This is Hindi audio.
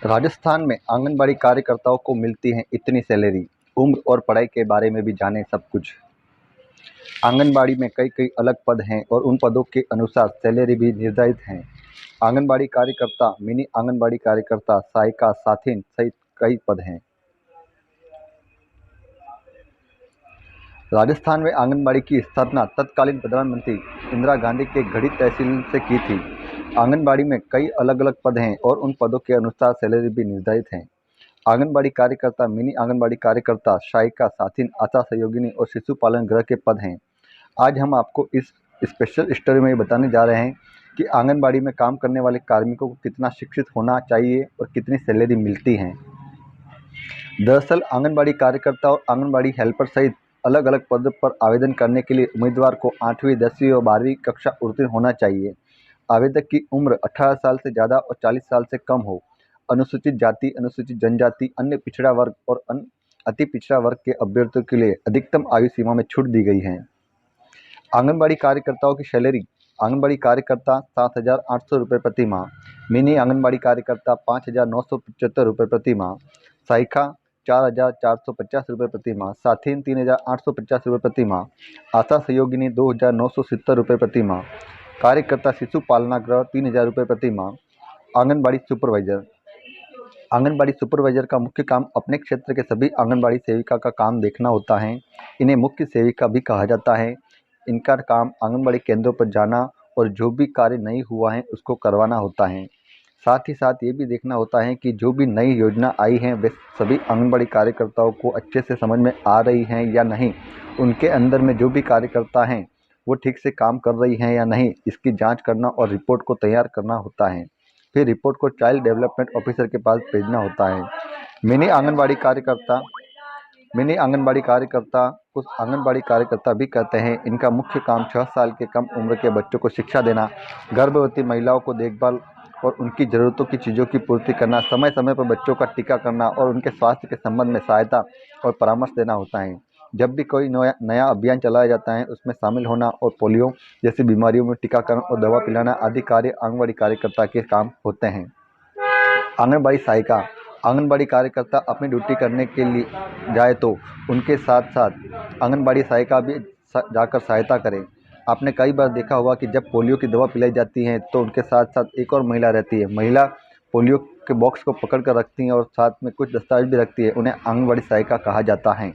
राजस्थान में आंगनबाड़ी कार्यकर्ताओं को मिलती है इतनी सैलरी। उम्र और पढ़ाई के बारे में भी जानें सब कुछ। आंगनबाड़ी में कई कई अलग पद हैं और उन पदों के अनुसार सैलरी भी निर्धारित हैं। आंगनबाड़ी कार्यकर्ता, मिनी आंगनबाड़ी कार्यकर्ता, सहायिका, साथिन सहित कई पद हैं। राजस्थान में आंगनबाड़ी की स्थापना तत्कालीन प्रधानमंत्री इंदिरा गांधी के गढ़ी तहसील से की थी। आंगनबाड़ी में कई अलग अलग पद हैं और उन पदों के अनुसार सैलरी भी निर्धारित हैं। आंगनबाड़ी कार्यकर्ता, मिनी आंगनबाड़ी कार्यकर्ता, सहायिका, साथिन, आशा सहयोगिनी और शिशु पालन गृह के पद हैं। आज हम आपको इस स्पेशल स्टोरी में ये बताने जा रहे हैं कि आंगनबाड़ी में काम करने वाले कार्मिकों को कितना शिक्षित होना चाहिए और कितनी सैलरी मिलती है। दरअसल आंगनबाड़ी कार्यकर्ता और आंगनबाड़ी हेल्पर सहित अलग अलग पद पर आवेदन करने के लिए उम्मीदवार को 8वीं, 10वीं और 12वीं कक्षा उत्तीर्ण होना चाहिए। आवेदक की उम्र 18 साल से ज़्यादा और 40 साल से कम हो। अनुसूचित जाति, अनुसूचित जनजाति, अन्य पिछड़ा वर्ग और अति पिछड़ा वर्ग के अभ्यर्थियों के लिए अधिकतम आयु सीमा में छूट दी गई है। आंगनबाड़ी कार्यकर्ताओं की सैलरी: आंगनबाड़ी कार्यकर्ता 7,800 रुपये प्रति माह, मिनी आंगनबाड़ी कार्यकर्ता 5,975 रुपये प्रति माह, सहायिका 4,450 रुपये प्रति माह, साथिन 3,850 रुपये प्रति माह, आशा सहयोगिनी 2,970 रुपये प्रति माह, कार्यकर्ता शिशु पालनागृह 3,000 रुपये प्रति माह। आंगनबाड़ी सुपरवाइजर: आंगनबाड़ी सुपरवाइजर का मुख्य काम अपने क्षेत्र के सभी आंगनबाड़ी सेविका का काम देखना होता है। इन्हें मुख्य सेविका भी कहा जाता है। इनका काम आंगनबाड़ी केंद्रों पर जाना और जो भी कार्य नहीं हुआ है उसको करवाना होता है। साथ ही साथ ये भी देखना होता है कि जो भी नई योजना आई है वे सभी आंगनबाड़ी कार्यकर्ताओं को अच्छे से समझ में आ रही हैं या नहीं। उनके अंदर में जो भी कार्यकर्ता हैं वो ठीक से काम कर रही हैं या नहीं, इसकी जांच करना और रिपोर्ट को तैयार करना होता है। फिर रिपोर्ट को चाइल्ड डेवलपमेंट ऑफिसर के पास भेजना होता है। मिनी आंगनबाड़ी कार्यकर्ता कुछ आंगनबाड़ी कार्यकर्ता भी कहते हैं। इनका मुख्य काम 6 साल के कम उम्र के बच्चों को शिक्षा देना, गर्भवती महिलाओं को देखभाल और उनकी ज़रूरतों की चीज़ों की पूर्ति करना, समय समय पर बच्चों का टीका करना और उनके स्वास्थ्य के संबंध में सहायता और परामर्श देना होता है। जब भी कोई नया अभियान चलाया जाता है उसमें शामिल होना और पोलियो जैसी बीमारियों में टीकाकरण और दवा पिलाना आदि कार्य आंगनबाड़ी कार्यकर्ता के काम होते हैं। आंगनबाड़ी सहायिका: आंगनबाड़ी कार्यकर्ता अपनी ड्यूटी करने के लिए जाए तो उनके साथ साथ आंगनबाड़ी सहायिका भी जाकर सहायता करें। आपने कई बार देखा होगा कि जब पोलियो की दवा पिलाई जाती है तो उनके साथ साथ एक और महिला रहती है। महिला पोलियो के बॉक्स को पकड़ कर रखती हैं और साथ में कुछ दस्तावेज भी रखती है। उन्हें आंगनबाड़ी सहायिका कहा जाता है।